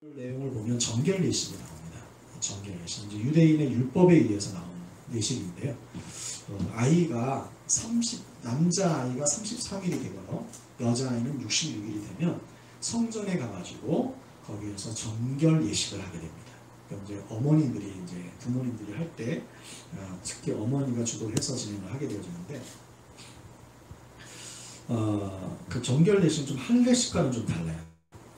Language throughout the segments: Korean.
내용을 보면 정결례식이 나옵니다. 정결례식, 이제 유대인의 율법에 의해서 나온 예식인데요. 아이가 남자 아이가 33일이 되거나 여자 아이는 66일이 되면 성전에 가가지고 거기에서 정결 예식을 하게 됩니다. 그러니까 이제 어머니들이 이제 부모님들이 할 때 특히 어머니가 주도를 해서 진행을 하게 되어지는데 그 정결 예식은 좀 할례식과는 좀 달라요.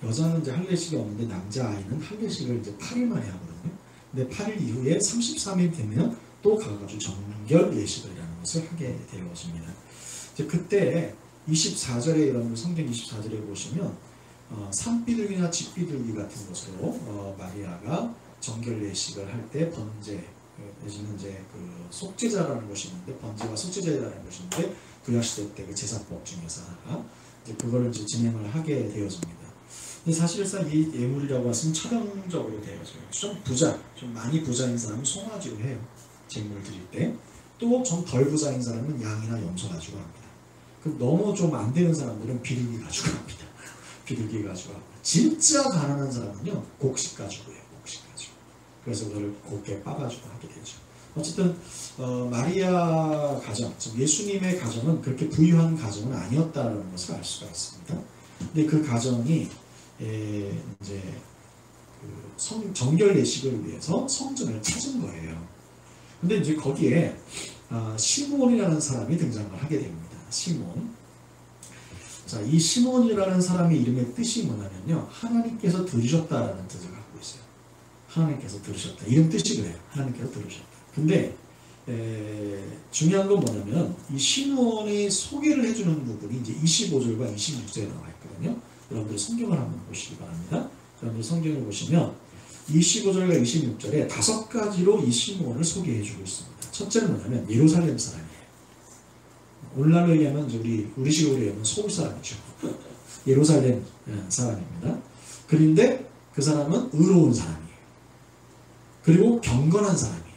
여자는 이제 할례식이 없는데 남자 아이는 할례식을 이제 8일 만에 하거든요. 근데 8일 이후에 33일 되면 또 가가지고 정결 예식이라는 것을 하게 되어집니다. 이제 그때 24절에 여러분 성경 24절에 보시면 산비둘기나 집비둘기 같은 것으로 마리아가 정결 예식을 할 때 번제, 내지는 이제 그 속죄자라는 것이 있는데 번제와 속죄자라는 것이 있는데 구약시대 때 그 제사법 중에서 하나가 이제 그거를 이제 진행을 하게 되어집니다. 근데 사실상 이 예물이라고 하시면 차량적으로 되어져요. 좀 많이 부자인 사람은 송아지로 해요. 제물을 드릴 때. 또 좀 덜 부자인 사람은 양이나 염소 가지고 합니다. 그럼 너무 좀 안 되는 사람들은 비둘기 가지고 합니다. 비둘기 가지고 합니다. 진짜 가난한 사람은요, 곡식 가지고 해요. 곡식 가지고. 그래서 그걸 곱게 빠가지고 하게 되죠. 어쨌든 마리아 가정, 예수님의 가정은 그렇게 부유한 가정은 아니었다는 것을 알 수가 있습니다. 근데 그 가정이 이제 그 정결 예식을 위해서 성전을 찾은 거예요. 근데 이제 거기에 시몬이라는 사람이 등장을 하게 됩니다. 시몬. 자, 이 시몬이라는 사람의 이름의 뜻이 뭐냐면요, 하나님께서 들으셨다라는 뜻을 갖고 있어요. 하나님께서 들으셨다. 이름 뜻이 그래요. 하나님께서 들으셨다. 근데 중요한 건 뭐냐면 이 시몬이 소개를 해주는 부분이 이제 25절과 26절에 나와 있거든요. 여러분들 성경을 한번 보시기 바랍니다. 여러분들 성경을 보시면 25절과 26절에 5가지로 이 시몬을 소개해주고 있습니다. 첫째는 뭐냐면 예루살렘 사람이에요. 오늘날로 얘기하면 우리식으로 얘기하면 서울 사람이죠. 예루살렘 사람입니다. 그런데 그 사람은 의로운 사람이에요. 그리고 경건한 사람이에요.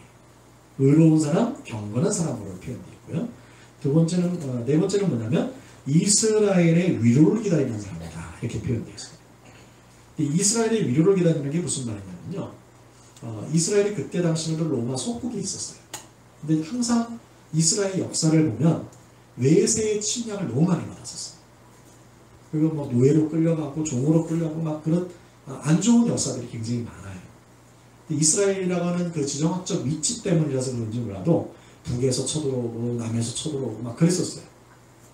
의로운 사람, 경건한 사람으로 표현되어 있고요. 네 번째는 뭐냐면 이스라엘의 위로를 기다리는 사람이다. 이렇게 표현되어 있습니다. 이스라엘의 위로를 기다리는 게 무슨 말이냐면요. 이스라엘이 그때 당시에도 로마 속국이 있었어요. 근데 항상 이스라엘 역사를 보면 외세의 침략을 너무 많이 받았었어요. 그리고 뭐 노예로 끌려가고 종으로 끌려가고 막 그런 안 좋은 역사들이 굉장히 많아요. 이스라엘이라고 하는 그 지정학적 위치 때문이라서 그런지 몰라도 북에서 쳐들어오고 남에서 쳐들어오고 막 그랬었어요.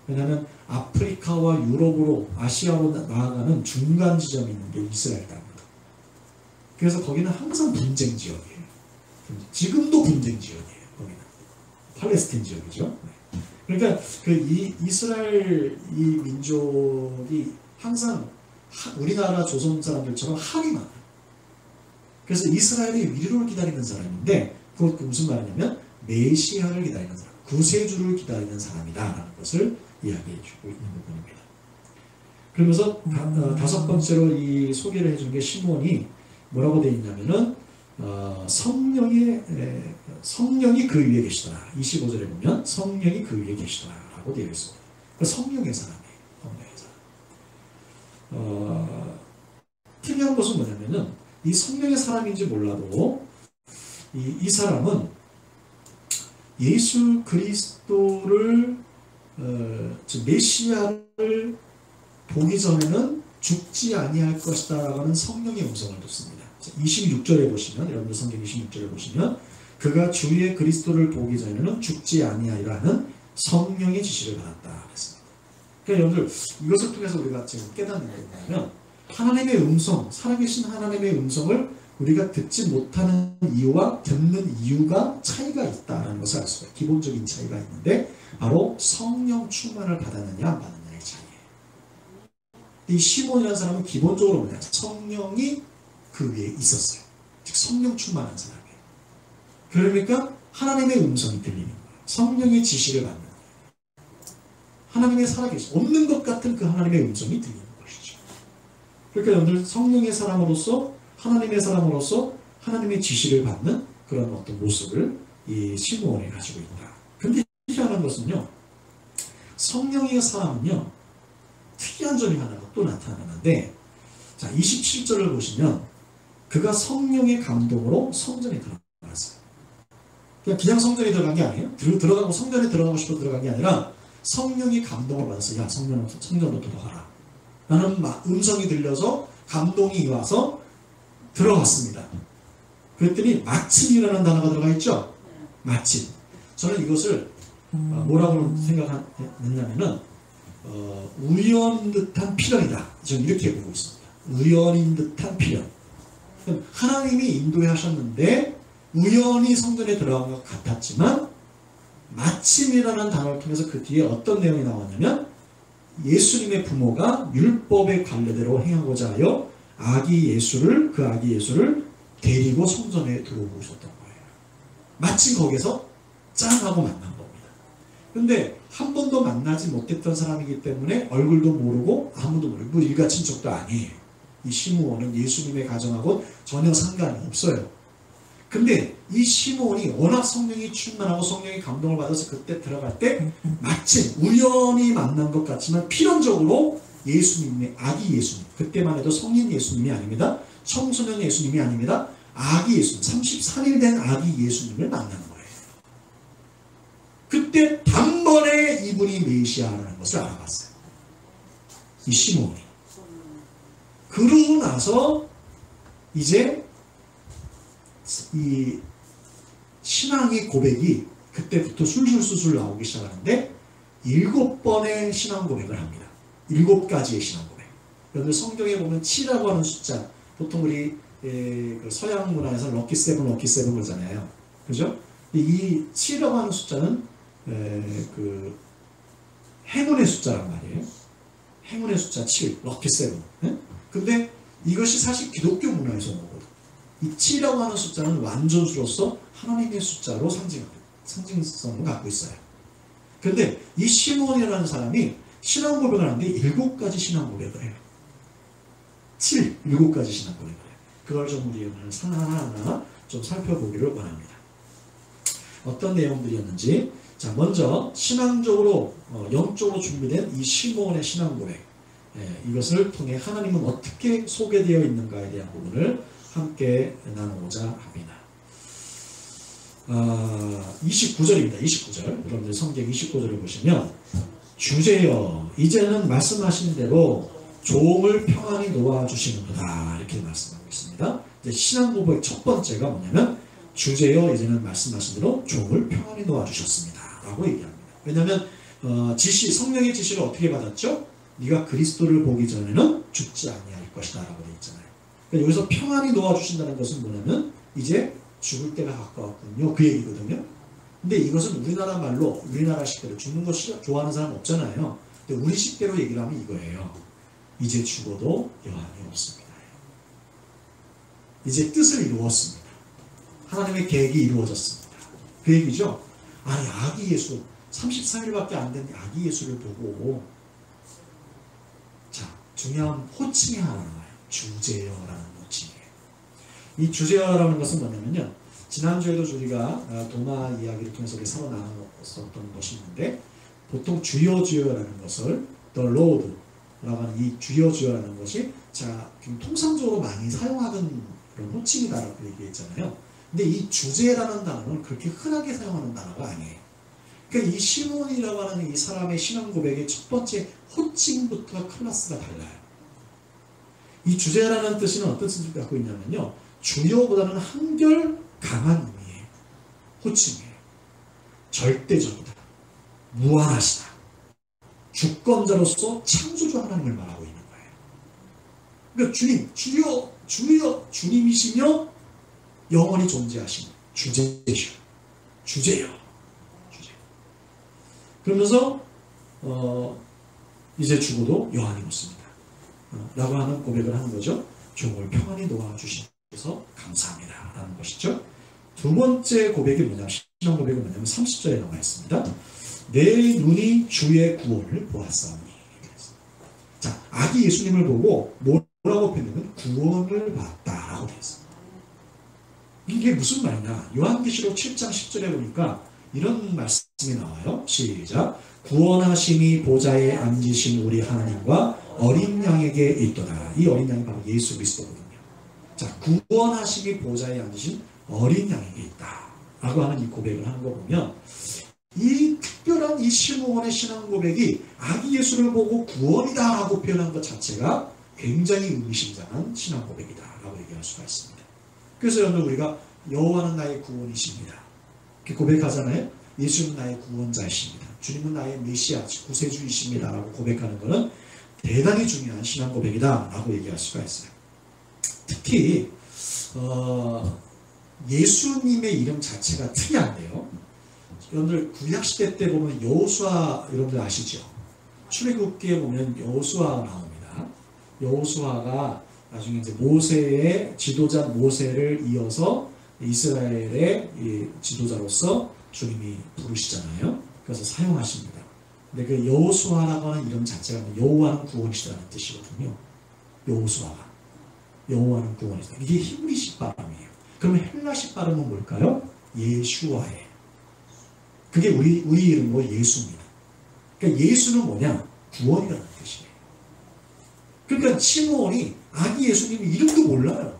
왜냐하면 아프리카와 유럽으로 아시아로 나아가는 중간 지점이 있는 게 이스라엘 땅입니다. 그래서 거기는 항상 분쟁 지역이에요. 지금도 분쟁 지역이에요. 거기는 팔레스틴 지역이죠. 그러니까 그 이스라엘 이 민족이 항상 우리나라 조선 사람들처럼 한이 많아요. 그래서 이스라엘의 위로를 기다리는 사람인데 그것 무슨 말이냐면 메시아를 기다리는 사람, 구세주를 기다리는 사람이다라는 것을 이야기해주고 있는 부분입니다. 그러면서 5번째로 이 소개를 해준 게 시몬이 뭐라고 되어 있냐면은 성령이 그 위에 계시더라. 25절에 보면 성령이 그 위에 계시더라라고 되어 있습니다. 성령의 사람이에요. 성령의 사람. 특이한 것은 뭐냐면은 이 성령의 사람인지 몰라도 이 사람은 예수 그리스도를 메시아를 보기 전에는 죽지 아니할 것이다 라고 하는 성령의 음성을 듣습니다. 26절에 보시면, 여러분들 성경 26절에 보시면 그가 주의 그리스도를 보기 전에는 죽지 아니하리라는 성령의 지시를 받았다 그랬습니다. 그러니까 여러분들 이것을 통해서 우리가 지금 깨닫는 게 뭐냐면 하나님의 음성, 살아계신 하나님의 음성을 우리가 듣지 못하는 이유와 듣는 이유가 차이가 있다는 것을 알 수가 있어요. 기본적인 차이가 있는데 바로 성령 충만을 받았느냐 안 받았느냐의 차이예요. 이 시몬이라는 사람은 기본적으로 뭐냐, 성령이 그 위에 있었어요. 즉 성령 충만한 사람이에요. 그러니까 하나님의 음성이 들리는 거예요. 성령의 지시를 받는 거예요. 하나님의 살아계신 없는 것 같은 그 하나님의 음성이 들리는 것이죠. 그러니까 여러분들 성령의 사람으로서 하나님의 사람으로서 하나님의 지시를 받는 그런 어떤 모습을 이 시몬이 가지고 있다. 근데 희한한 것은요, 성령의 사람은요 특이한 점이 하나가 또 나타나는데, 자 27절을 보시면 그가 성령의 감동으로 성전에 들어갔어요. 그냥 성전에 들어간 게 아니에요. 들어가고 성전에 들어가고 싶어 들어간 게 아니라 성령이 감동을 받아서 야 성전으로 들어가라 라는 음성이 들려서 감동이 와서 들어갔습니다. 그랬더니 마침이라는 단어가 들어가 있죠. 마침. 저는 이것을 뭐라고 생각했냐면은 우연 듯한 필연이다. 저는 이렇게 보고 있습니다. 우연인 듯한 필연. 하나님이 인도하셨는데 우연히 성전에 들어간 것 같았지만 마침이라는 단어를 통해서 그 뒤에 어떤 내용이 나왔냐면 예수님의 부모가 율법의 관례대로 행하고자 하여 그 아기 예수를 데리고 성전에 들어오셨던 거예요. 마침 거기서 짠 하고 만난 겁니다. 근데 한 번도 만나지 못했던 사람이기 때문에 얼굴도 모르고 아무도 모르고 일가 친척도 아니에요. 이 시므온은 예수님의 가정하고 전혀 상관이 없어요. 근데 이 시므온이 워낙 성령이 충만하고 성령의 감동을 받아서 그때 들어갈 때 마침 우연히 만난 것 같지만 필연적으로 예수님의 아기 예수님, 그때만 해도 성인 예수님이 아닙니다. 청소년 예수님이 아닙니다. 아기 예수님, 33일 된 아기 예수님을 만난 거예요. 그때 단번에 이분이 메시아라는 것을 알아봤어요. 이 시므온이. 그러고 나서 이제 이 신앙의 고백이 그때부터 술술술술 나오기 시작하는데 7번의 신앙 고백을 합니다. 7가지의 신앙 고백. 여러분들 성경에 보면 7이라고 하는 숫자, 보통 우리 그 서양 문화에서 럭키 세븐 그러잖아요. 그죠? 이 7이라고 하는 숫자는 그 행운의 숫자란 말이에요. 행운의 숫자 7, 럭키 세븐. 근데 이것이 사실 기독교 문화에서 오거든. 이 7이라고 하는 숫자는 완전수로서 하나님의 숫자로 상징성을 갖고 있어요. 그런데 이 시몬이라는 사람이 신앙 고백을 하는데 7가지 신앙 고백을 해요. 7가지 신앙 고백을 해요. 그걸 좀 우리 오늘 하나하나 좀 살펴보기를 원합니다. 어떤 내용들이었는지. 자, 먼저 신앙적으로 영적으로 준비된 이 시몬의 신앙 고백, 이것을 통해 하나님은 어떻게 소개되어 있는가에 대한 부분을 함께 나누고자 합니다. 29절입니다. 29절. 여러분들 성경 29절을 보시면 주제여 이제는 말씀하신 대로 종을 평안히 놓아주시는구나 이렇게 말씀하고 있습니다. 이제 신앙 고백 첫 번째가 뭐냐면 주제여 이제는 말씀하신 대로 종을 평안히 놓아주셨습니다 라고 얘기합니다. 왜냐하면 성령의 지시를 어떻게 받았죠? 네가 그리스도를 보기 전에는 죽지 아니할 것이다 라고 되어 있잖아요. 그러니까 여기서 평안히 놓아주신다는 것은 뭐냐면 이제 죽을 때가 가까웠군요 그 얘기거든요. 근데 이것은 우리나라 말로 우리나라 식대로 죽는 거 좋아하는 사람 없잖아요. 근데 우리 식대로 얘기를 하면 이거예요. 이제 죽어도 여한이 없습니다. 이제 뜻을 이루었습니다. 하나님의 계획이 이루어졌습니다. 그 얘기죠. 아니 아기 예수 33일밖에 안 된 아기 예수를 보고 자 중요한 호칭이 하나 나와요. 주제여라는 호칭이에요. 이 주제여라는 것은 뭐냐면요. 지난주에도 우리가 도마 이야기를 통해서 우리 서로 나눴었던 것이 있는데 보통 주여라는 것을 The Lord라고 하는 이 주여라는 것이 자 통상적으로 많이 사용하던 그런 호칭이다라고 얘기했잖아요. 근데 이 주제라는 단어는 그렇게 흔하게 사용하는 단어가 아니에요. 그러니까 이 시몬이라고 하는 이 사람의 신앙 고백의 첫 번째 호칭부터가 클래스가 달라요. 이 주제라는 뜻은 어떤 뜻을 갖고 있냐면요. 주여보다는 한결 강한 의미예요. 호칭이에요. 절대적이다. 무한하시다. 주권자로서 창조주 하나님을 말하고 있는 거예요. 그러니까 주님, 주여, 주님이시며 영원히 존재하신 주제시요. 주제요. 그러면서 이제 죽어도 여한이 없습니다. 라고 하는 고백을 하는 거죠. 종을 평안히 놓아주셔서 감사합니다. 라는 것이죠. 두 번째 고백이 뭐냐면 신앙 고백이 뭐냐면 30절에 나와 있습니다. 내 눈이 주의 구원을 보았사오니. 자, 아기 예수님을 보고 뭐라고 표현하면 구원을 봤다라고 되어 있습니다. 이게 무슨 말이냐? 요한계시록 7장 10절에 보니까 이런 말씀이 나와요. 시작. 구원하심이 보좌에 앉으신 우리 하나님과 어린 양에게 있도다. 이 어린 양이 바로 예수 그리스도거든요. 자, 구원하심이 보좌에 앉으신 어린 양에게 있다 라고 하는 이 고백을 하는 거 보면 이 특별한 이 시므온의 신앙 고백이 아기 예수를 보고 구원이다 라고 표현한 것 자체가 굉장히 의미심장한 신앙 고백이다 라고 얘기할 수가 있습니다. 그래서 여러분 우리가 여호와는 나의 구원이십니다 이렇게 고백하잖아요. 예수는 나의 구원자이십니다. 주님은 나의 메시아 구세주이십니다 라고 고백하는 것은 대단히 중요한 신앙 고백이다 라고 얘기할 수가 있어요. 특히 예수님의 이름 자체가 특이한데요. 여러분들 구약시대 때 보면 여호수아 여러분들 아시죠? 출애굽기에 보면 여호수아 나옵니다. 여호수아가 나중에 이제 모세의 지도자 모세를 이어서 이스라엘의 지도자로서 주님이 부르시잖아요. 그래서 사용하십니다. 근데 그 여호수아라고 하는 이름 자체가 여호와는 구원이시다는 뜻이거든요. 여호수아가 여호와는 구원이시다. 이게 히브리식 발음이에요. 그러면 헬라식 발음은 뭘까요? 예슈아예요. 그게 우리 이름으로 예수입니다. 그러니까 예수는 뭐냐? 구원이라는 뜻이에요. 그러니까 시므온이 아기 예수님 이름도 몰라요.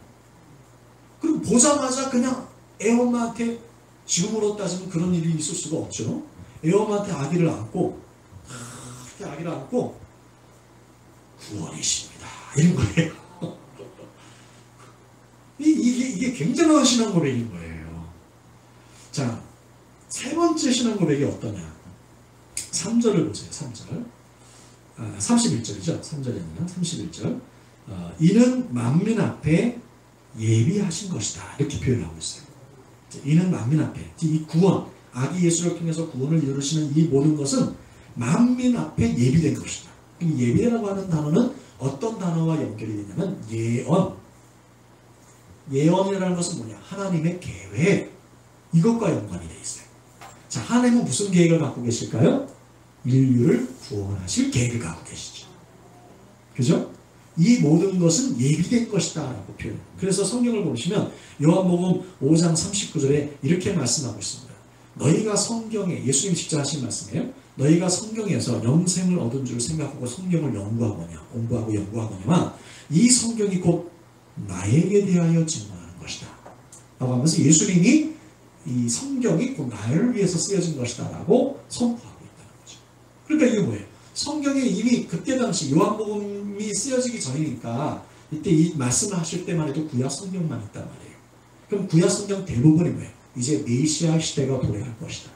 그리고 보자마자 그냥 애엄마한테 지금으로 따지면 그런 일이 있을 수가 없죠. 애엄마한테 아기를 안고 아기를 안고 구원이십니다. 이런 거예요. 이게 굉장한 신앙 고백인 거예요. 자, 세 번째 신앙 고백이 어떠냐? 3절을 보세요. 3절. 31절이죠. 3절이 아니라 31절. 이는 만민 앞에 예비하신 것이다. 이렇게 표현하고 있어요. 이는 만민 앞에. 이 구원, 아기 예수를 통해서 구원을 이루시는 이 모든 것은 만민 앞에 예비된 것이다. 예비라고 하는 단어는 어떤 단어와 연결이 되냐면 예언. 예언이라는 것은 뭐냐? 하나님의 계획. 이것과 연관이 되어 있어요. 자, 하나님은 무슨 계획을 갖고 계실까요? 인류를 구원하실 계획을 갖고 계시죠. 그죠? 이 모든 것은 예비된 것이다 라고 표현해요. 그래서 성경을 보시면 요한복음 5장 39절에 이렇게 말씀하고 있습니다. 너희가 성경에, 예수님이 직접 하신 말씀이에요. 너희가 성경에서 영생을 얻은 줄 생각하고 성경을 연구하거냐, 공부하고 연구하거냐만 이 성경이 곧 나에게 대하여 증언하는 것이다 라고 하면서 예수님이 이 성경이 곧 나를 위해서 쓰여진 것이다 라고 선포하고 있다는 거죠. 그러니까 이게 뭐예요? 성경에 이미 그때 당시 요한복음이 쓰여지기 전이니까 이때 이 말씀을 하실 때만 해도 구약 성경만 있단 말이에요. 그럼 구약 성경 대부분이 뭐예요? 이제 메시아 시대가 도래할 것이다.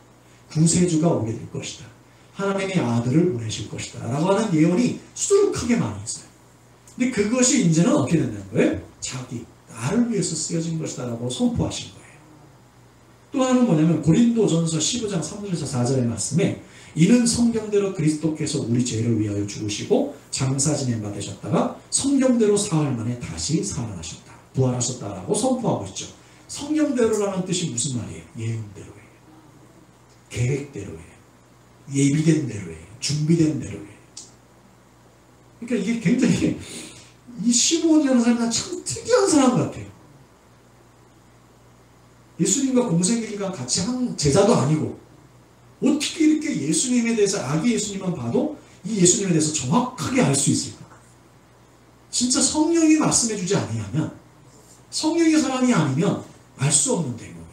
구세주가 오게 될 것이다. 하나님의 아들을 보내실 것이다 라고 하는 예언이 수두룩하게 많이 있어요. 근데 그것이 이제는 어떻게 된다는 거예요? 자기, 나를 위해서 쓰여진 것이다 라고 선포하신 거예요. 또 하나는 뭐냐면 고린도전서 15장 3절에서 4절의 말씀에 이는 성경대로 그리스도께서 우리 죄를 위하여 죽으시고 장사 지낸 바 되셨다가 성경대로 사흘 만에 다시 살아나셨다. 부활하셨다라고 선포하고 있죠. 성경대로라는 뜻이 무슨 말이에요? 예언대로예요. 계획대로예요. 예비된 대로예요. 준비된 대로예요. 그러니까 이게 굉장히 이 시므온이라는 사람은 참 특이한 사람 같아요. 예수님과 공생애가 같이 한 제자도 아니고 어떻게 이렇게 예수님에 대해서 아기 예수님만 봐도 이 예수님에 대해서 정확하게 알 수 있을까? 진짜 성령이 말씀해 주지 아니하면 성령의 사람이 아니면 알 수 없는 대목이에요.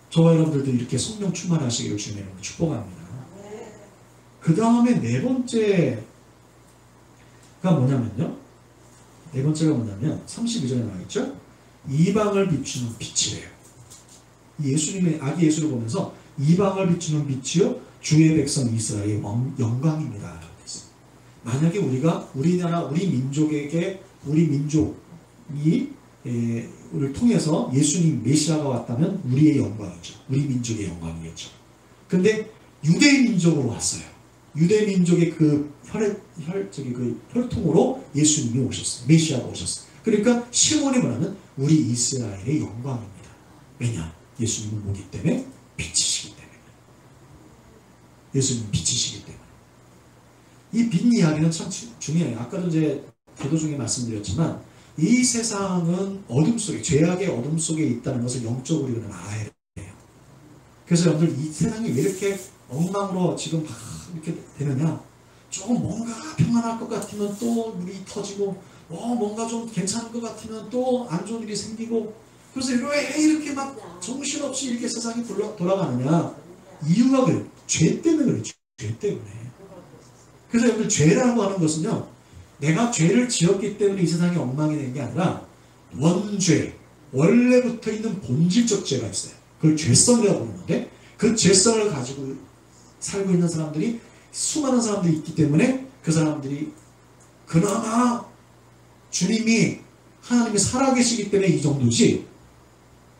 저와 여러분들도 이렇게 성령 충만하시기를 주님의 이름으로 축복합니다. 그 다음에 네 번째가 뭐냐면요. 네 번째가 뭐냐면 32절에 나와있죠. 이방을 비추는 빛이래요. 예수님의 아기 예수를 보면서 이방을 비추는 빛이요 주의 백성 이스라엘의 영광입니다. 만약에 우리가 우리나라 우리 민족에게 우리 민족이 우리를 통해서 예수님 메시아가 왔다면 우리의 영광이죠. 우리 민족의 영광이겠죠. 근데 유대 민족으로 왔어요. 유대 민족의 그 혈통으로 예수님이 오셨어요. 메시아가 오셨어요. 그러니까 시몬이 뭐냐면 우리 이스라엘의 영광입니다. 왜냐? 예수님은 뭐기 때문에? 빛이시기 때문에. 예수님은 빛이시기 때문에. 이 빛 이야기는 참 중요해요. 아까도 이제 기도 중에 말씀드렸지만 이 세상은 어둠 속에, 죄악의 어둠 속에 있다는 것을 영적으로 우리는 알아야 돼요. 그래서 여러분들 이 세상이 왜 이렇게 엉망으로 지금 막 이렇게 되느냐? 조금 뭔가 평안할 것 같으면 또 물이 터지고 뭔가 좀 괜찮은 것 같으면 또 안 좋은 일이 생기고, 그래서 왜 이렇게 막 정신없이 이렇게 세상이 돌아가느냐? 이유가 그래요. 죄 때문에 그래요. 죄 때문에. 그래서 여러분들 죄라고 하는 것은요, 내가 죄를 지었기 때문에 이 세상이 엉망이 된 게 아니라 원죄, 원래부터 있는 본질적 죄가 있어요. 그걸 죄성이라고 부르는데, 그 죄성을 가지고 살고 있는 사람들이 수많은 사람들이 있기 때문에 그 사람들이 그나마 주님이 하나님이 살아계시기 때문에 이 정도지,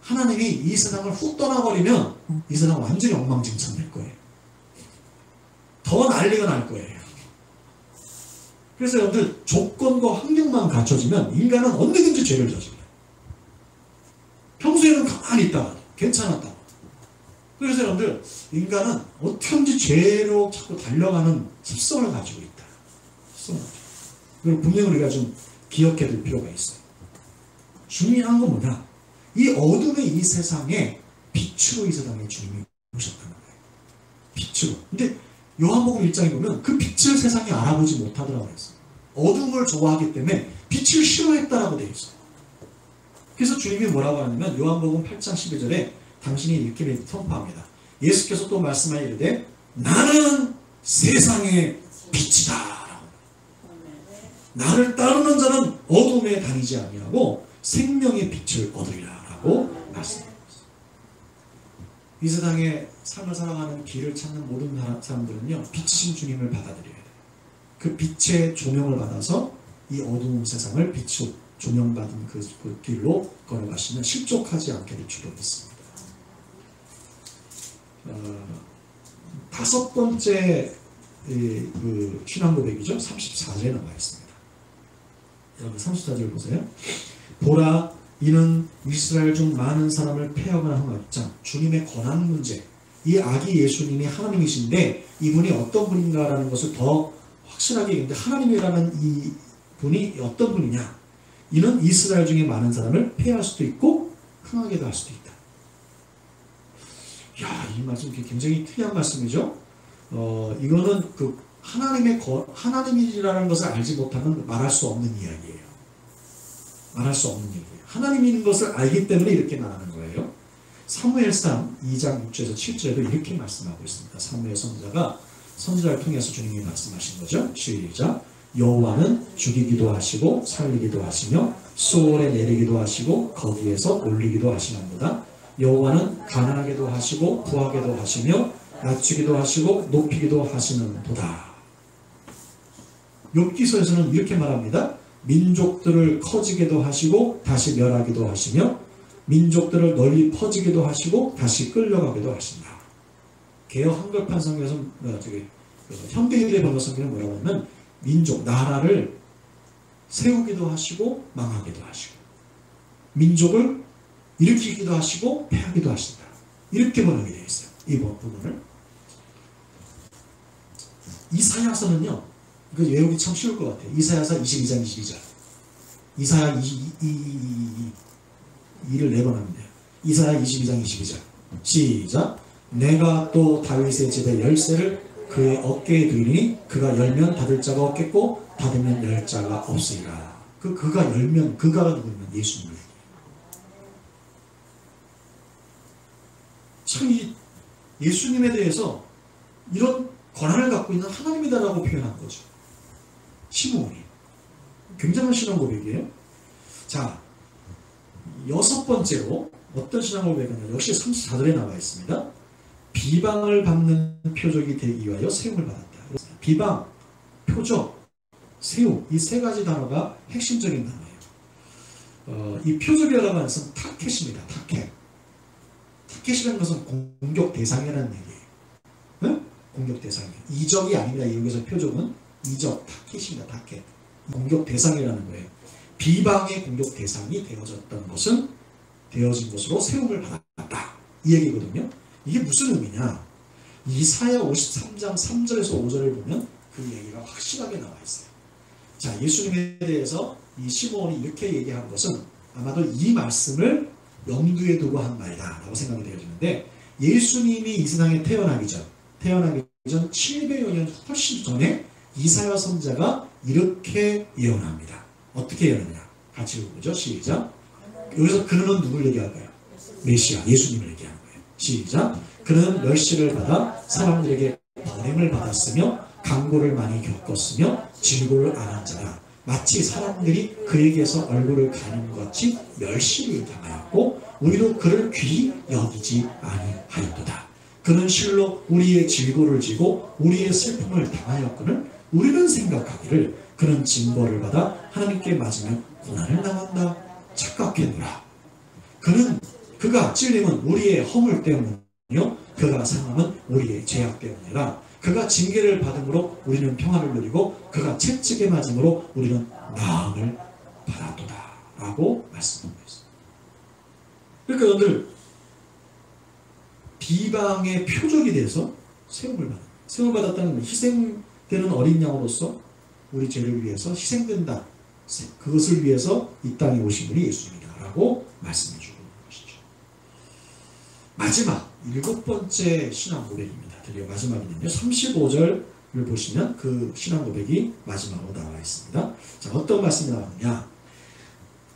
하나님이 이 세상을 훅 떠나버리면 이 세상 완전히 엉망진창 될 거예요. 더 난리가 날 거예요. 그래서 여러분들 조건과 환경만 갖춰지면 인간은 언제든지 죄를 저질러요. 평소에는 가만히 있다가 괜찮았다가. 그래서 여러분들 인간은 어떻게든지 죄로 자꾸 달려가는 습성을 가지고 있다. 그걸 분명히 우리가 좀 기억해야 될 필요가 있어요. 중요한 건 뭐냐? 이 어둠의 이 세상에 빛으로 이 세상에 주님이 오셨다는 거예요. 빛으로. 근데 요한복음 1장에 보면 그 빛을 세상이 알아보지 못하더라고 했어요. 어둠을 좋아하기 때문에 빛을 싫어했다라고 되어 있어요. 그래서 주님이 뭐라고 하냐면 요한복음 8장 12절에 당신이 이렇게 선포합니다. 예수께서 또 말씀하여 이르되 나는 세상의 빛이다. 나를 따르는 자는 어둠에 다니지 아니하고 생명의 빛을 얻으리라라고 말씀합니다. 이 세상에 삶을 살아가는 길을 찾는 모든 사람들은요, 빛이신 주님을 받아들여야 돼요. 그 빛의 조명을 받아서 이 어두운 세상을 빛으로 조명받은 그 길로 걸어가시면 실족하지 않게 될 줄로 믿습니다. 다섯 번째 그 신앙 고백이죠. 34절에 나와 있습니다. 여러분 34절 보세요. 보라, 이는 이스라엘 중 많은 사람을 폐허하는 항업장, 주님의 권한 문제, 이 아기 예수님이 하나님이신데 이분이 어떤 분인가라는 것을 더 확실하게 얘기하는데, 하나님이라는 이 분이 어떤 분이냐? 이는 이스라엘 중에 많은 사람을 폐할 수도 있고 흥하게도 할 수도 있다. 야, 이 말씀 굉장히 특이한 말씀이죠. 이거는 그 하나님이라는 것을 알지 못하면 말할 수 없는 이야기예요. 말할 수 없는 얘기예요. 하나님인 것을 알기 때문에 이렇게 말하는 거예요. 사무엘상 2장 6절에서 7절에도 이렇게 말씀하고 있습니다. 사무엘 선지자가 선지자를 통해서 주님이 말씀하신 거죠. 시작. 여호와는 죽이기도 하시고 살리기도 하시며 수월에 내리기도 하시고 거기에서 올리기도 하시는도다. 여호와는 가난하게도 하시고 부하게도 하시며 낮추기도 하시고 높이기도 하시는도다. 욥기서에서는 이렇게 말합니다. 민족들을 커지게도 하시고 다시 멸하기도 하시며 민족들을 널리 퍼지게도 하시고 다시 끌려가기도 하신다. 개역 한글판 성경에서 현대인의 번역 성경은 뭐라고 하면 민족, 나라를 세우기도 하시고 망하기도 하시고 민족을 일으키기도 하시고 패하기도 하신다. 이렇게 번역이 되어 있어요. 이 부분을. 이사야서는요, 그 외우기 참 쉬울 것 같아요. 이사야서 22장 22절. 이사야 2를 4번 하면 돼요. 이사야 22장 22절. 시작. 내가 또 다윗의 집의 열쇠를 그의 어깨에 두리니 그가 열면 닫을 자가 없겠고 닫으면 열 자가 없으리라. 그가 열면, 그가 누구냐면 예수님을. 참 이 예수님에 대해서 이런 권한을 갖고 있는 하나님이다라고 표현한 거죠. 시므온이. 굉장한 신앙 고백이에요. 자, 여섯 번째로 어떤 신앙 고백이냐, 역시 34절에 나와 있습니다. 비방을 받는 표적이 되기 위하여 세움을 받았다. 비방, 표적, 세움, 이 세 가지 단어가 핵심적인 단어예요. 이 표적이라고 하는 것은 타켓입니다. 타켓. 타켓이라는 것은 공격 대상이라는 얘기예요. 응? 공격 대상이에요. 이적이 아닙니다. 여기서 표적은 이적, 타켓입니다. 타켓. 공격 대상이라는 거예요. 비방의 공격 대상이 되어진 것으로 세움을 받았다. 이 얘기거든요. 이게 무슨 의미냐? 이사야 53장 3절에서 5절을 보면 그 얘기가 확실하게 나와 있어요. 자, 예수님에 대해서 이 시므온이 이렇게 얘기한 것은 아마도 이 말씀을 염두에 두고 한 말이다 라고 생각이 되어지는데, 예수님이 이 세상에 태어나기 전 700여 년 훨씬 전에 이사야 선지자가 이렇게 예언합니다. 어떻게 일어나냐? 같이 읽어보죠. 시작. 여기서 그는 누굴 얘기할까요? 메시아, 예수님을 얘기하는 거예요. 시작. 그는 멸시를 받아 사람들에게 버림을 받았으며 강고를 많이 겪었으며 질고를 안한 자라. 마치 사람들이 그에게서 얼굴을 가리는 것 같이 멸시를 당하였고 우리도 그를 귀히 여기지 아니하였도다. 그는 실로 우리의 질고를 지고 우리의 슬픔을 당하였거늘 우리는 생각하기를 그는 징벌을 받아 하나님께 맞으며 고난을 당한다 착각했노라. 그가 찔림은 우리의 허물 때문이요 그가 상함은 우리의 죄악 때문이라. 그가 징계를 받음으로 우리는 평안을 누리고 그가 채찍에 맞음으로 우리는 나음을 받았도다 라고 말씀하고 있습니다. 그러니까 여러분들 비방의 표적이 돼서 세움을 받는, 세움을 받았다는 건 희생되는 어린 양으로서 우리 죄를 위해서 희생된다. 그것을 위해서 이 땅에 오신 분이 예수님이다 라고 말씀해 주고 있는 것이죠. 마지막 7번째 신앙 고백입니다. 드디어 마지막이는요. 35절을 보시면 그 신앙 고백이 마지막으로 나와 있습니다. 자, 어떤 말씀이 나오느냐.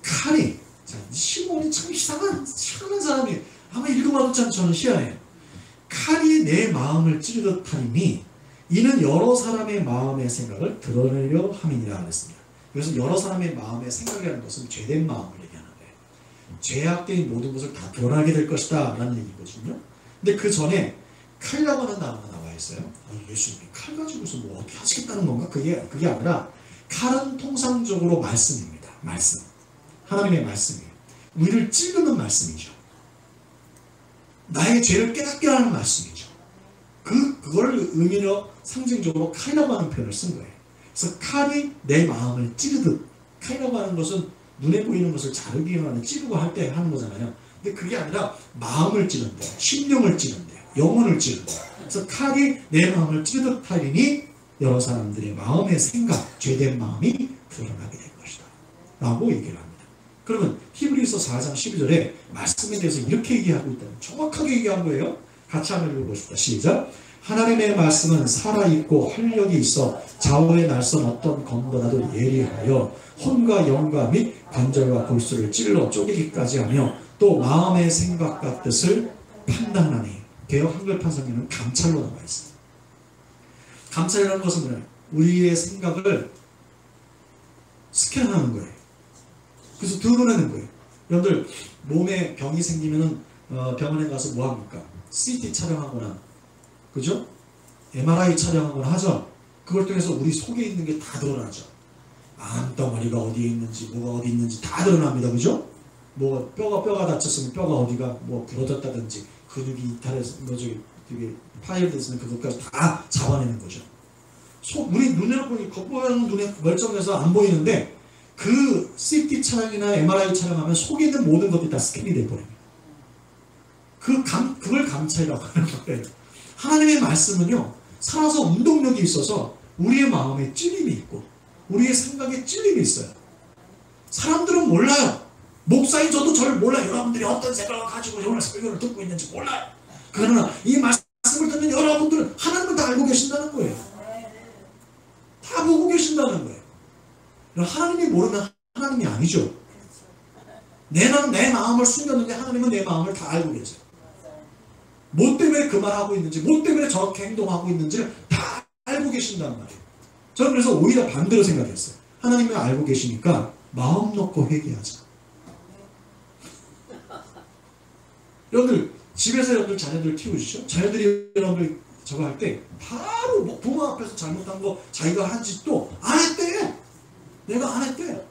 칼이, 자, 시몬이 참 희한한 사람이에요. 아마 읽어봐도 참 저는 희한해요. 칼이 내 마음을 찌르듯 하니 이는 여러 사람의 마음의 생각을 드러내려 함이니라 그랬습니다. 그래서 여러 사람의 마음의 생각이라는 것은 죄된 마음을 얘기하는 거예요. 죄악된 모든 것을 다 드러나게 될 것이다 라는 얘기거든요. 근데 그 전에 칼이라고 하는 단어가 나와 있어요. 예수님이 칼 가지고서 뭐 어떻게 하시겠다는 건가? 그게 아니라 칼은 통상적으로 말씀입니다. 말씀. 하나님의 말씀이에요. 우리를 찌르는 말씀이죠. 나의 죄를 깨닫게 하는 말씀이죠. 그걸 의미로 상징적으로 칼이라고 하는 표현을 쓴 거예요. 그래서 칼이 내 마음을 찌르듯, 칼이라고 하는 것은 눈에 보이는 것을 자르기 위한 찌르고 할 때 하는 거잖아요. 근데 그게 아니라 마음을 찌른대요. 심령을 찌른대요. 영혼을 찌른대요. 그래서 칼이 내 마음을 찌르듯 하리니 여러 사람들의 마음의 생각, 죄된 마음이 드러나게 될 것이다 라고 얘기를 합니다. 그러면 히브리서 4장 12절에 말씀에 대해서 이렇게 얘기하고 있다는, 정확하게 얘기한 거예요. 같이 한번 읽어보십시다. 시작. 하나님의 말씀은 살아있고 활력이 있어 좌우의 날선 어떤 검보다도 예리하여 혼과 영과 및 관절과 골수를 찔러 쪼개기까지 하며 또 마음의 생각과 뜻을 판단하니. 개역 한글 판성에는 감찰로 나와 있어요. 감찰이라는 것은 뭐냐? 우리의 생각을 스캔하는 거예요. 그래서 드러내는 거예요. 여러분들 몸에 병이 생기면은 병원에 가서 뭐 합니까? CT 촬영하거나, 그죠? MRI 촬영하거나 하죠. 그걸 통해서 우리 속에 있는 게 다 드러나죠. 암덩어리가 어디에 있는지, 뭐가 어디 있는지 다 드러납니다. 그죠? 뭐 뼈가 다쳤으면 뼈가 어디가 뭐 부러졌다든지 근육이 이탈해서 뭐 저기 되게 파열됐으면 그것까지 다 잡아내는 거죠. 우리 눈으로 보니 겉보여는 눈에 멀쩡해서 안 보이는데 그 CT 촬영이나 MRI 촬영하면 속에 있는 모든 것들이 다 스캔이 돼버립니다. 그걸 감찰이라고 하는 거예요. 하나님의 말씀은요, 살아서 운동력이 있어서 우리의 마음에 찔림이 있고 우리의 생각에 찔림이 있어요. 사람들은 몰라요. 목사인 저도 저를 몰라요. 여러분들이 어떤 생각을 가지고 오늘 설교를 듣고 있는지 몰라요. 그러나 이 말씀을 듣는 여러분들은 하나님을 다 알고 계신다는 거예요. 다 보고 계신다는 거예요. 하나님이 모르면 하나님이 아니죠. 내는 내 마음을 숨겼는데 하나님은 내 마음을 다 알고 계세요. 뭐 때문에 그 말하고 있는지, 뭐 때문에 저렇게 행동하고 있는지를 다 알고 계신단 말이에요. 저는 그래서 오히려 반대로 생각했어요. 하나님이 알고 계시니까 마음 놓고 회개하자. 여러분들 집에서 여러분들 자녀들 키우시죠? 자녀들이 여러분들 저거 할 때 바로 뭐 부모 앞에서 잘못한 거 자기가 한 짓도 안 했대. 내가 안 했대.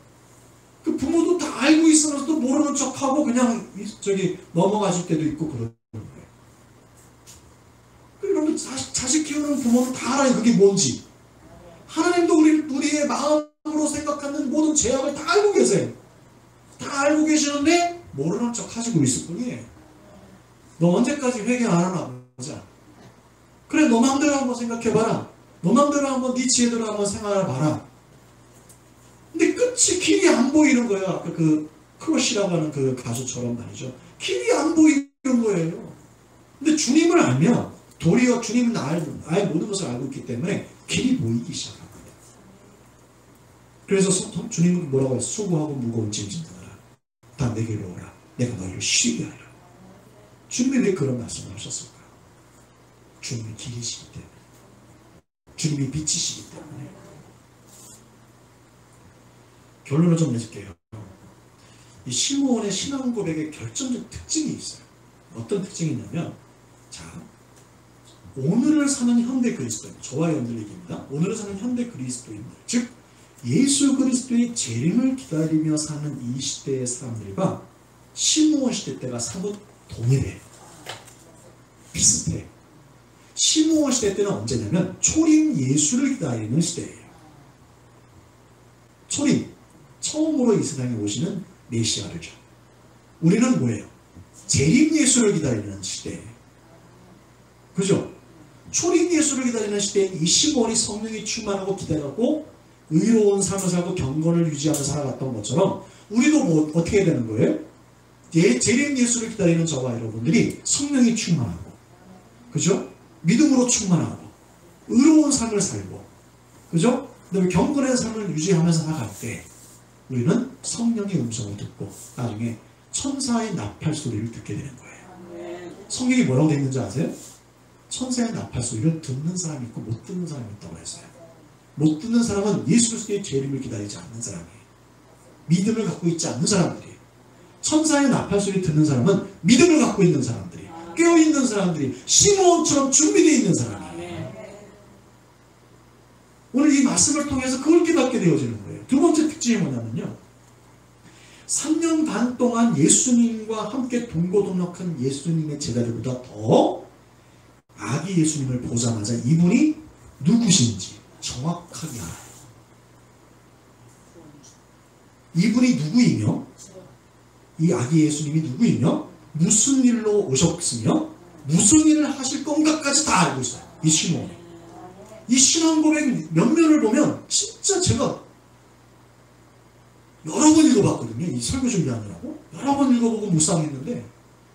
그 부모도 다 알고 있으면서도 모르는 척하고 그냥 저기 넘어가실 때도 있고 그런 거예요. 그러면 자식 키우는 부모는 다 알아요. 그게 뭔지. 하나님도 우리의 마음으로 생각하는 모든 죄악을 다 알고 계세요. 다 알고 계시는데 모르는 척 하시고 있을 뿐이에요. 너 언제까지 회개 안 하나 보자. 그래, 너 맘대로 한번 생각해봐라. 너 맘대로 한번 네 지혜대로 한번 생각해봐라. 근데 끝이 길이 안 보이는 거야. 아까 그 크러쉬라고 하는 그 가수처럼 말이죠. 길이 안 보이는 거예요. 근데 주님을 알면 도리어 주님은 아예 모든 것을 알고 있기 때문에 길이 보이기 시작합니다. 그래서 주님은 뭐라고 해요? 수고하고 무거운 짐 짓느라 다 내게로 오라. 내가 너희를 쉬게 하리라. 주님이 왜 그런 말씀을 하셨을까요? 주님이 길이시기 때문에, 주님이 빛이시기 때문에. 결론을 좀 내줄게요. 이 시므온의 신앙 고백의 결정적 특징이 있어요. 어떤 특징이 있냐면, 자, 오늘을 사는 현대 그리스도인, 저와 여러분들 얘기입니다. 오늘을 사는 현대 그리스도인들, 즉 예수 그리스도의 재림을 기다리며 사는 이 시대의 사람들과 시므온 시대 때가 사뭇 동일해. 비슷해. 시므온 시대 때는 언제냐면 초림 예수를 기다리는 시대예요. 초림, 처음으로 이 세상에 오시는 메시아를죠. 우리는 뭐예요? 재림 예수를 기다리는 시대예요. 그죠? 초림 예수를 기다리는 시대에 이 시므온이 성령이 충만하고 기다렸고 의로운 삶을 살고 경건을 유지하며 살아갔던 것처럼 우리도 뭐 어떻게 해야 되는 거예요? 재림 예수를 기다리는 저와 여러분들이 성령이 충만하고, 그죠? 믿음으로 충만하고 의로운 삶을 살고, 그죠? 그다음에 경건의 삶을 유지하면서 살아갈 때 우리는 성령의 음성을 듣고 나중에 천사의 나팔 소리를 듣게 되는 거예요. 성경이 뭐라고 되어 있는지 아세요? 천사의 나팔 소리를 듣는 사람이 있고 못 듣는 사람이 있다고 했어요. 못 듣는 사람은 예수 그리스도의 재림을 기다리지 않는 사람이에요. 믿음을 갖고 있지 않는 사람들이에요. 천사의 나팔 소리 듣는 사람은 믿음을 갖고 있는 사람들이, 깨어있는 사람들이, 시므온처럼 준비되어 있는 사람이에요. 오늘 이 말씀을 통해서 그걸 깨닫게 되어지는 거예요. 두 번째 특징이 뭐냐면요, 3년 반 동안 예수님과 함께 동고동락한 예수님의 제자들보다 더 아기 예수님을 보자마자 이분이 누구신지 정확하게 알아요. 이분이 누구이며, 이 아기 예수님이 누구이며, 무슨 일로 오셨으며 무슨 일을 하실 건가까지 다 알고 있어요. 이 시므온이. 이 신앙 고백 면면을 보면 진짜 제가 여러 번 읽어봤거든요. 이 설교 준비하느라고 여러 번 읽어보고 묵상했는데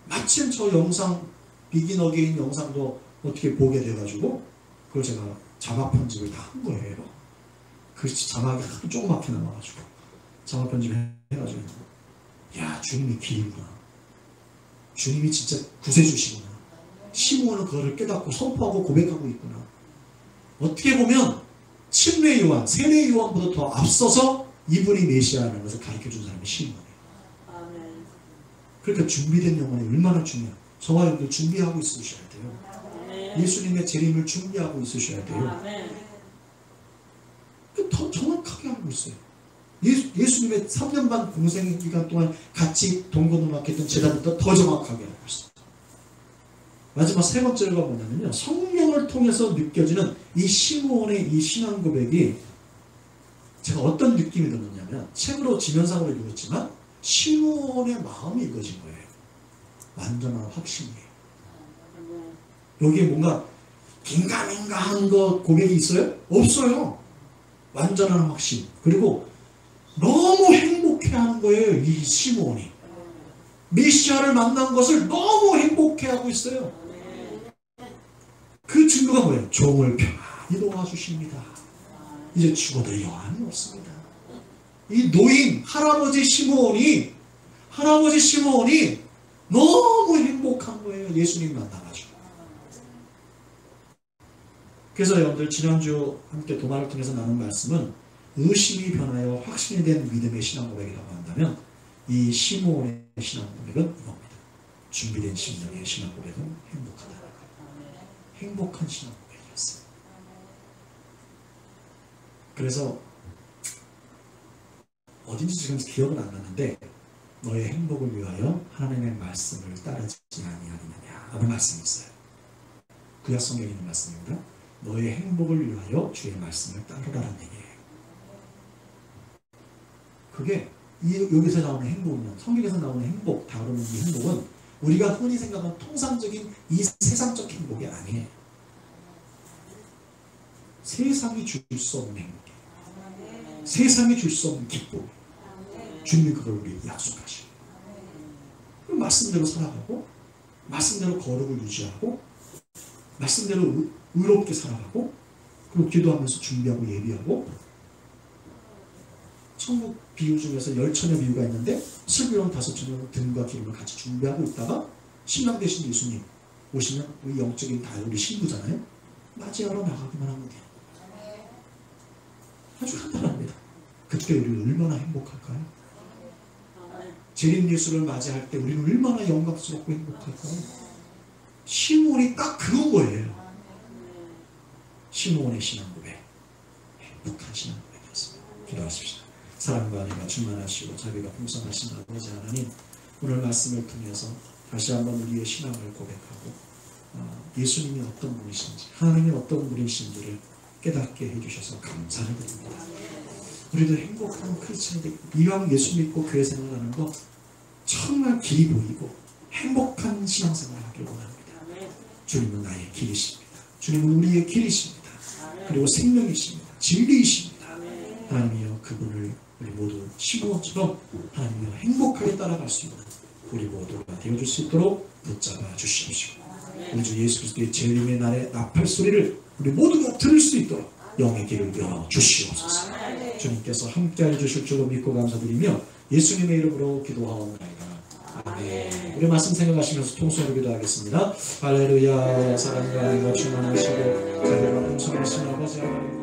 마침 저 영상, 비긴 어게인 영상도 어떻게 보게 돼가지고 그걸 제가 자막 편집을 다 한 거예요. 그 자막이 하도 조그맣게 남아가지고 자막 편집을 해가지고, 야, 주님이 길이구나. 주님이 진짜 구세주시구나. 시므온은 그거를 깨닫고 선포하고 고백하고 있구나. 어떻게 보면 침례 요한, 세례 요한보다 더 앞서서 이분이 메시아라는 것을 가르쳐준 사람이 시므온이에요. 그러니까 준비된 영혼이 얼마나 중요해요. 저와 여러분들 준비하고 있으셔야 돼요. 예수님의 재림을 준비하고 있으셔야 돼요. 더 정확하게 알고 있어요. 예수님의 3년 반 공생 기간 동안 같이 동고동락했던 제자들보다 더 정확하게 알고 있어요. 마지막 세 번째가 뭐냐면요, 성령을 통해서 느껴지는 이 시므온의 이 신앙 고백이 제가 어떤 느낌이 들었냐면, 책으로 지면상으로 읽었지만 시므온의 마음이 읽어진 거예요. 완전한 확신이에요. 여기에 뭔가 긴가민가한 거 고백이 있어요? 없어요. 완전한 확신. 그리고 너무 행복해하는 거예요. 이 시므온이 메시아를 만난 것을 너무 행복해하고 있어요. 그 증거가 뭐예요? 종을 편안히 놓아주십니다. 이제 죽어도 여한이 없습니다. 이 노인 할아버지 시므온이 너무 행복한 거예요. 예수님 만나가지고. 그래서 여러분들 지난주 함께 도마를 통해서 나눈 말씀은 의심이 변하여 확신이 된 믿음의 신앙 고백이라고 한다면, 이 시므온의 신앙 고백은 이겁니다. 준비된 심령의 신앙 고백은 행복하다는 거예요. 행복한 신앙 고백이었어요. 그래서 어딘지 지금 기억은 안 나는데, 너의 행복을 위하여 하나님의 말씀을 따르지 아니하느냐 라는 말씀이 있어요. 구약 성경에 있는 말씀입니다. 너의 행복을 위하여 주의 말씀을 따르라는 얘기예요. 그게 여기서 나오는 행복은, 성경에서 나오는 행복, 다루는 이 행복은 우리가 흔히 생각하는 통상적인 이 세상적 행복이 아니에요. 세상이 줄 수 없는 행복이에요. 세상이 줄 수 없는 기쁨. 주님이 그걸 우리에게 약속하시고, 말씀대로 살아가고, 말씀대로 거룩을 유지하고, 말씀대로 의롭게 살아가고, 그리고 기도하면서 준비하고 예비하고, 천국 비유 중에서 10처녀 비유가 있는데 슬기로운 5처녀는 등과 기름을 같이 준비하고 있다가 신랑 되신 예수님 오시면 우리 영적인 다 우리 신부잖아요. 맞이하러 나가기만 하면 돼요. 아주 간단합니다. 그때 우리는 얼마나 행복할까요? 재림 예수를 맞이할 때 우리는 얼마나 영광스럽고 행복할까요? 시므온이 딱 그건 거예요. 시므온의 신앙고백, 행복한 신앙고백이었습니다. 기도하십시다. 사랑과 은혜가 충만하시고 자비가 풍성하신 아버지 하나님, 오늘 말씀을 통해서 다시 한번 우리의 신앙을 고백하고 예수님이 어떤 분이신지, 하나님이 어떤 분이신지를 깨닫게 해주셔서 감사를 드립니다. 우리도 행복한 크리스천들, 이왕 예수 믿고 교회 생활하는 거 정말 길이 보이고 행복한 신앙생활을 하길 원합니다. 주님은 나의 길이십니다. 주님은 우리의 길이십니다. 그리고 생명이십니다. 진리이십니다. 하나님이여, 그분을 우리 모두 시므온처럼 하나님이여 행복하게 따라갈 수 있는 우리 모두가 되어줄 수 있도록 붙잡아 주시옵시고, 우리 주 예수 그리스도의 재림의 날의 나팔 소리를 우리 모두가 들을 수 있도록 영의 길을 열어 주시옵소서. 주님께서 함께해 주실 줄로 믿고 감사드리며 예수님의 이름으로 기도하옵나이다. 아멘. 우리 말씀 생각하시면서 통성으로 기도하겠습니다. 할렐루야. 사랑과 은혜가 충만하시고 자비가 풍성하신 아버지 하나님,